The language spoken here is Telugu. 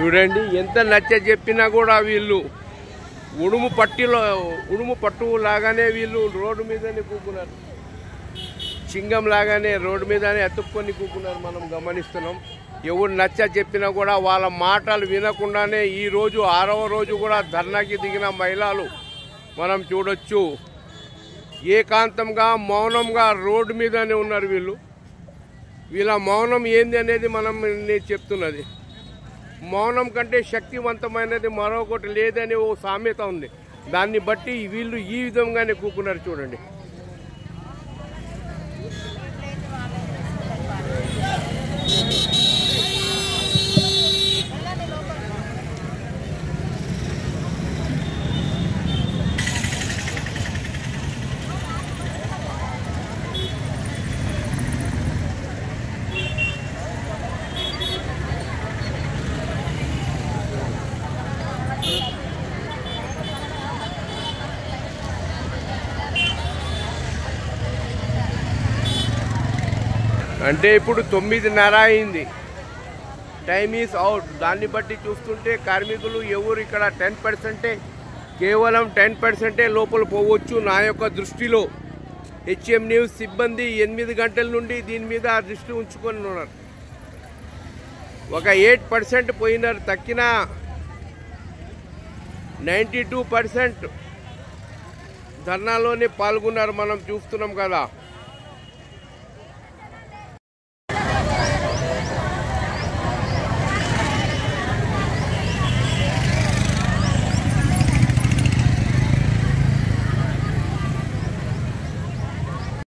చూడండి ఎంత నచ్చ చెప్పినా కూడా వీళ్ళు ఉడుము పట్టు లాగానే వీళ్ళు రోడ్డు మీదనే కూకున్నారు. సింగం లాగానే రోడ్డు మీదనే అతుక్కొని కూకున్నారు. మనం గమనిస్తున్నాం. ఎవరు నచ్చ చెప్పినా కూడా వాళ్ళ మాటలు వినకుండానే ఈరోజు 6వ రోజు కూడా ధర్నాకి దిగిన మహిళలు మనం చూడొచ్చు. ఏకాంతంగా మౌనంగా రోడ్డు మీదనే ఉన్నారు వీళ్ళు. వీళ్ళ మౌనం ఏంది అనేది నేను చెప్తున్నది. మౌనం కంటే శక్తివంతమైనది మరొకటి లేదని ఓ సామెత ఉంది. దాన్ని బట్టి వీళ్ళు ఈ విధంగానే కూకున్నారు చూడండి. అంటే ఇప్పుడు 9:30 అయింది. Time is out. దాన్ని బట్టి చూస్తుంటే కార్మికులు ఎవరు ఇక్కడ 10%, కేవలం 10% లోపల పోవచ్చు. నా యొక్క దృష్టిలో హెచ్ఎం న్యూస్ సిబ్బంది 8 గంటల నుండి దీని మీద దృష్టి ఉంచుకొని ఉన్నారు. ఒక 8% పోయినారు. తక్కిన 92% ధర్నాలోనే పాల్గొన్నారు. మనం చూస్తున్నాం కదా.